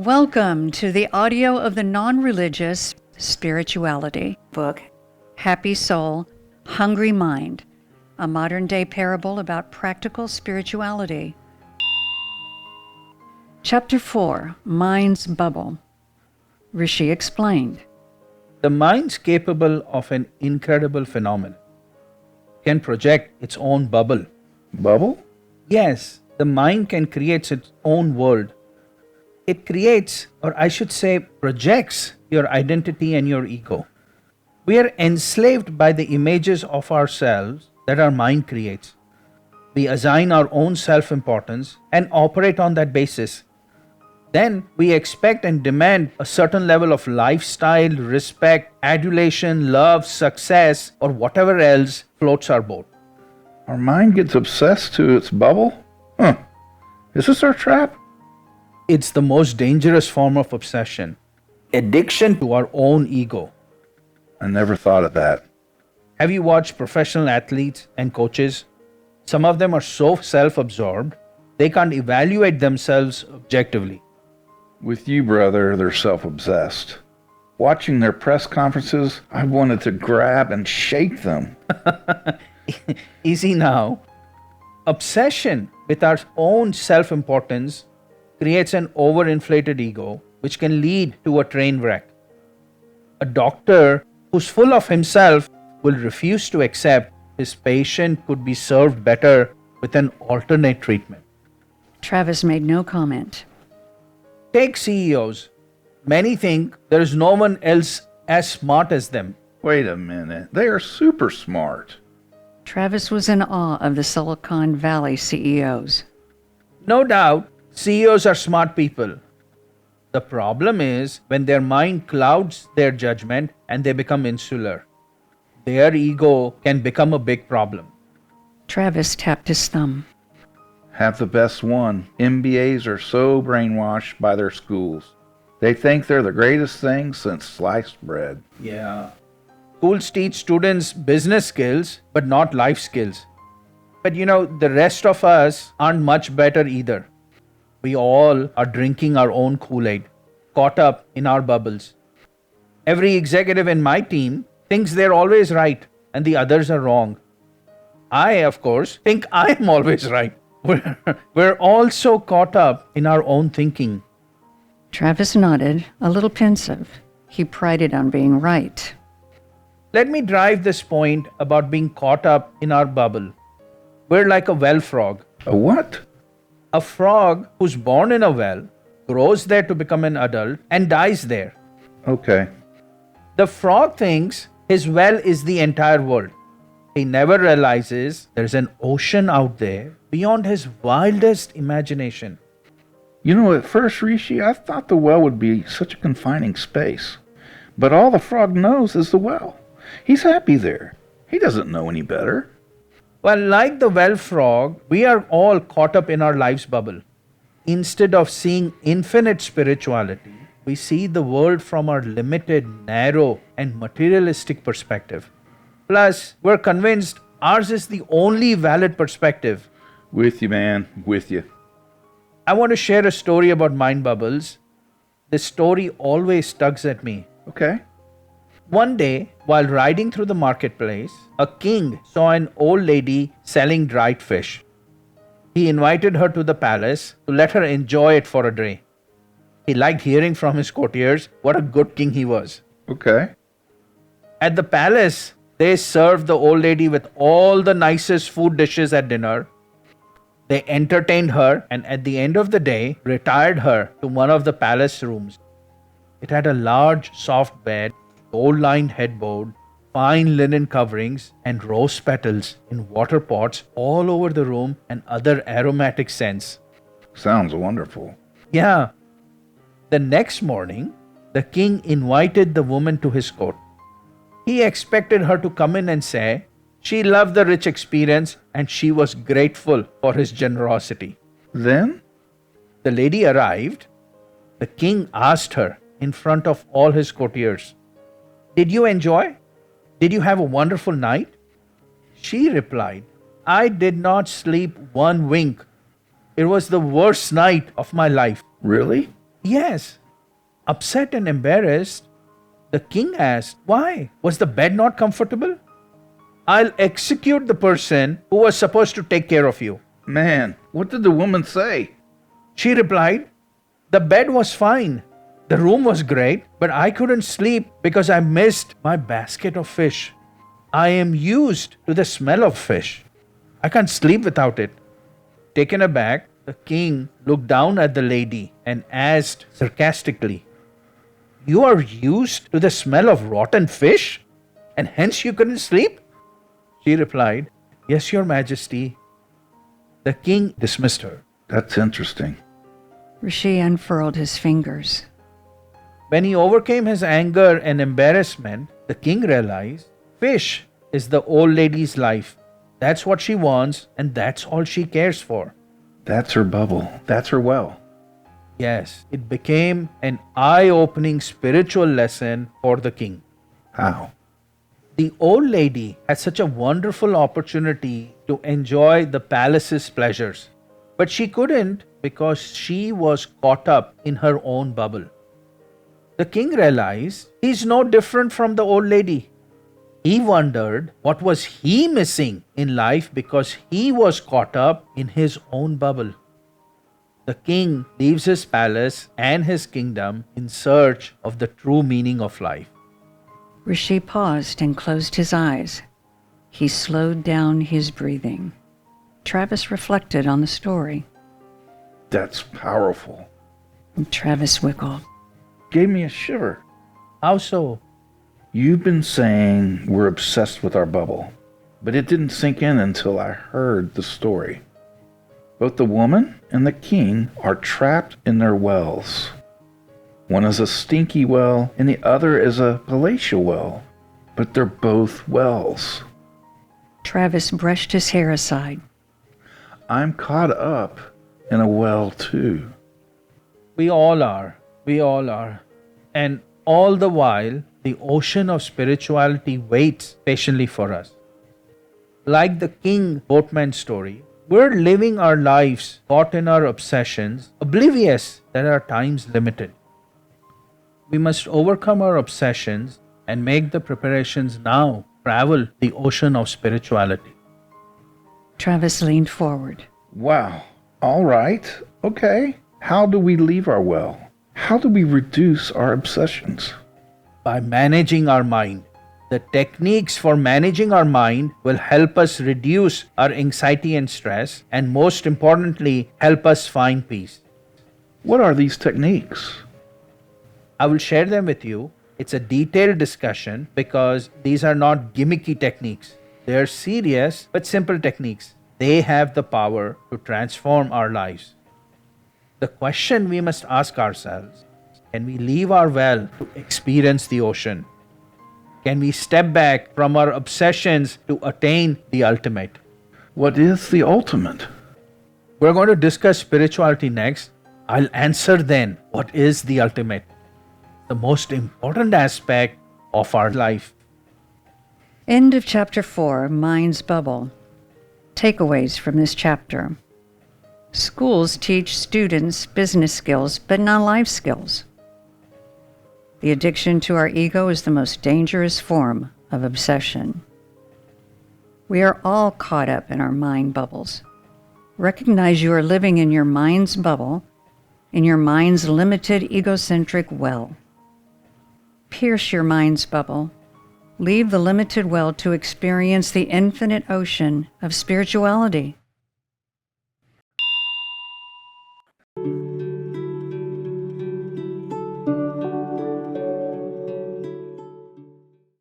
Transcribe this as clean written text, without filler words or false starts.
Welcome to the audio of the non-religious spirituality book, Happy Soul, Hungry Mind, a modern-day parable about practical spirituality. Chapter 4, Mind's Bubble. Rishi explained. The mind's capable of an incredible phenomenon. Can project its own bubble. Bubble? Yes, the mind can create its own world. It creates, or I should say, projects your identity and your ego. We are enslaved by the images of ourselves that our mind creates. We assign our own self-importance and operate on that basis. Then we expect and demand a certain level of lifestyle, respect, adulation, love, success, or whatever else floats our boat. Our mind gets obsessed to its bubble? Huh. Is this our trap? It's the most dangerous form of obsession. Addiction to our own ego. I never thought of that. Have you watched professional athletes and coaches? Some of them are so self-absorbed, they can't evaluate themselves objectively. With you, brother, they're self-obsessed. Watching their press conferences, I wanted to grab and shake them. Easy now. Obsession with our own self-importance creates an overinflated ego, which can lead to a train wreck. A doctor who's full of himself will refuse to accept his patient could be served better with an alternate treatment. Travis made no comment. Take CEOs. Many think there is no one else as smart as them. Wait a minute. They are super smart. Travis was in awe of the Silicon Valley CEOs. No doubt, CEOs are smart people. The problem is when their mind clouds their judgment and they become insular. Their ego can become a big problem. Travis tapped his thumb. Have the best one. MBAs are so brainwashed by their schools. They think they're the greatest thing since sliced bread. Yeah. Schools teach students business skills, but not life skills. But the rest of us aren't much better either. We all are drinking our own Kool-Aid, caught up in our bubbles. Every executive in my team thinks they're always right and the others are wrong. I, of course, think I'm always right. We're all so caught up in our own thinking. Travis nodded, a little pensive. He prided on being right. Let me drive this point about being caught up in our bubble. We're like a well frog. A what? A frog who's born in a well, grows there to become an adult, and dies there. Okay. The frog thinks his well is the entire world. He never realizes there's an ocean out there beyond his wildest imagination. At first, Rishi, I thought the well would be such a confining space. But all the frog knows is the well. He's happy there. He doesn't know any better. Well, like the well frog, we are all caught up in our life's bubble. Instead of seeing infinite spirituality, we see the world from our limited, narrow, and materialistic perspective. Plus, we're convinced ours is the only valid perspective. With you, man. With you. I want to share a story about mind bubbles. This story always tugs at me. Okay. One day, while riding through the marketplace, a king saw an old lady selling dried fish. He invited her to the palace to let her enjoy it for a day. He liked hearing from his courtiers what a good king he was. Okay. At the palace, they served the old lady with all the nicest food dishes at dinner. They entertained her and at the end of the day, retired her to one of the palace rooms. It had a large, soft bed, gold-lined headboard, fine linen coverings, and rose petals in water pots all over the room and other aromatic scents. Sounds wonderful. Yeah. The next morning, the king invited the woman to his court. He expected her to come in and say she loved the rich experience and she was grateful for his generosity. Then? The lady arrived. The king asked her in front of all his courtiers, "Did you enjoy? Did you have a wonderful night?" She replied, "I did not sleep one wink. It was the worst night of my life." Really? Yes. Upset and embarrassed, the king asked, "Why? Was the bed not comfortable? I'll execute the person who was supposed to take care of you." Man, what did the woman say? She replied, "The bed was fine. The room was great, but I couldn't sleep because I missed my basket of fish. I am used to the smell of fish. I can't sleep without it." Taken aback, the king looked down at the lady and asked sarcastically, "You are used to the smell of rotten fish, and hence you couldn't sleep?" She replied, "Yes, Your Majesty." The king dismissed her. That's interesting. Rishi unfurled his fingers. When he overcame his anger and embarrassment, the king realized fish is the old lady's life. That's what she wants, and that's all she cares for. That's her bubble. That's her well. Yes, it became an eye-opening spiritual lesson for the king. How? The old lady had such a wonderful opportunity to enjoy the palace's pleasures, but she couldn't because she was caught up in her own bubble. The king realized he's no different from the old lady. He wondered what was he missing in life because he was caught up in his own bubble. The king leaves his palace and his kingdom in search of the true meaning of life. Rishi paused and closed his eyes. He slowed down his breathing. Travis reflected on the story. That's powerful. And Travis wiggled. Gave me a shiver. How so? You've been saying we're obsessed with our bubble, but it didn't sink in until I heard the story. Both the woman and the king are trapped in their wells. One is a stinky well and the other is a palatial well, but they're both wells. Travis brushed his hair aside. I'm caught up in a well too. We all are. We all are. And all the while, the ocean of spirituality waits patiently for us. Like the king boatman story, we're living our lives caught in our obsessions, oblivious that our time's limited. We must overcome our obsessions and make the preparations now travel the ocean of spirituality. Travis leaned forward. Wow. All right. Okay. How do we leave our well? How do we reduce our obsessions? By managing our mind. The techniques for managing our mind will help us reduce our anxiety and stress, and most importantly, help us find peace. What are these techniques? I will share them with you. It's a detailed discussion because these are not gimmicky techniques. They are serious but simple techniques. They have the power to transform our lives. The question we must ask ourselves: can we leave our well to experience the ocean? Can we step back from our obsessions to attain the ultimate? What is the ultimate? We're going to discuss spirituality next. I'll answer then what is the ultimate, the most important aspect of our life. End of Chapter 4, Mind's Bubble. Takeaways from this chapter. Schools teach students business skills, but not life skills. The addiction to our ego is the most dangerous form of obsession. We are all caught up in our mind bubbles. Recognize you are living in your mind's bubble, in your mind's limited egocentric well. Pierce your mind's bubble. Leave the limited well to experience the infinite ocean of spirituality.